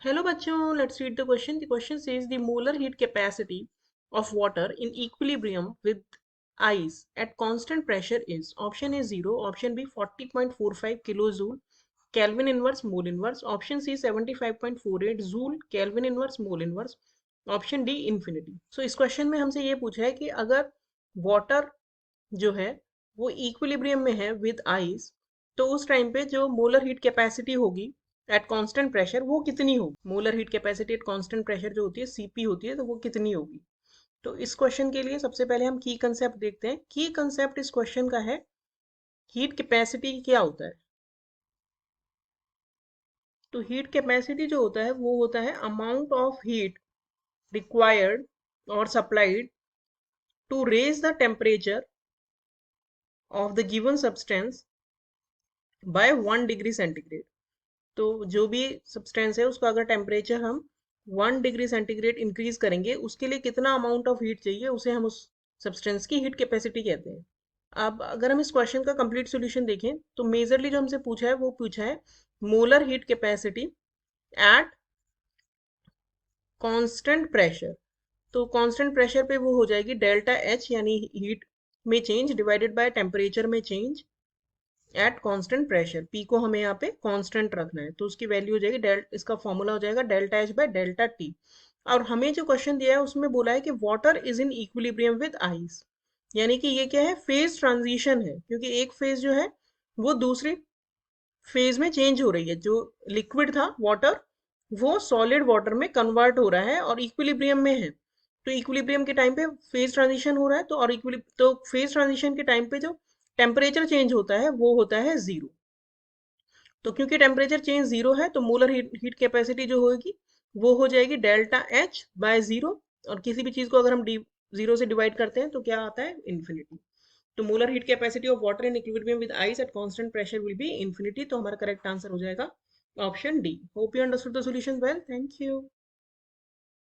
Hello bachcho, let's read the question. The question says the molar heat capacity of water in equilibrium with ice at constant pressure is option A 0, option B 40.45 kilojoule Kelvin inverse mole inverse, option C 75.48 joule Kelvin inverse mole inverse, option D infinity. So इस question में हमसे ये पूछा है कि अगर water जो है वो इक्विलिब्रियम में है विद आइस, तो उस टाइम पे जो मोलर हीट कैपेसिटी होगी एट कांस्टेंट प्रेशर वो कितनी होगी। Molar heat capacity at constant pressure जो होती है सीपी होती है, तो वो कितनी होगी। तो इस क्वेश्चन के लिए सबसे पहले हम की कंसेप्ट देखते हैं। की कंसेप्ट इस क्वेश्चन का है हीट कैपेसिटी क्या होता है। तो हीट कैपेसिटी जो होता है वो होता है अमाउंट ऑफ हीट रिक्वायर्ड और supplied to raise the temperature of the given substance by 1 degree centigrade. तो जो भी सब्सटेंस है उसका अगर टेम्परेचर हम 1 डिग्री सेंटीग्रेड इंक्रीज करेंगे, उसके लिए कितना अमाउंट ऑफ हीट चाहिए, उसे हम उस सब्सटेंस की हीट कैपेसिटी कहते हैं। अब अगर हम इस क्वेश्चन का कंप्लीट सॉल्यूशन देखें तो मेजरली जो हमसे पूछा है वो पूछा है molar heat capacity at constant pressure. तो कांस्टेंट प्रेशर पे वो हो जाएगी डेल्टा एच, यानी हीट में चेंज डिवाइडेड बाय टेम्परेचर में change at constant pressure. P को हमें यहाँ पे कांस्टेंट रखना है, तो उसकी वैल्यू हो जाएगी इसका फॉर्मूला हो जाएगा delta H by delta T. और हमें जो क्वेश्चन दिया है उसमें बोला है कि water is in equilibrium with ice, यानी कि ये क्या है, फेज ट्रांजिशन है, क्योंकि एक फेज जो है वो दूसरे फेज में चेंज हो रही है। जो लिक्विड था वाटर वो सॉलिड वाटर में कन्वर्ट हो रहा है और इक्विलिब्रियम में है। तो इक्विलिब्रियम के टाइम पे फेज ट्रांजिशन हो रहा है, तो फेज ट्रांजिशन के टाइम पे जो टेम्परेचर चेंज होता है वो होता है जीरो। तो क्योंकि टेम्परेचर चेंज जीरो है तो मोलर हीट कैपेसिटी जो होगी वो हो जाएगी डेल्टा एच बाय जीरो। और किसी भी चीज को अगर हम जीरो से डिवाइड करते हैं तो क्या आता है, इन्फिनिटी। तो molar heat capacity of water in equilibrium with ice at constant pressure will be infinity. तो हमारा करेक्ट आंसर हो जाएगा option D. Hope you understood the solution well, thank you.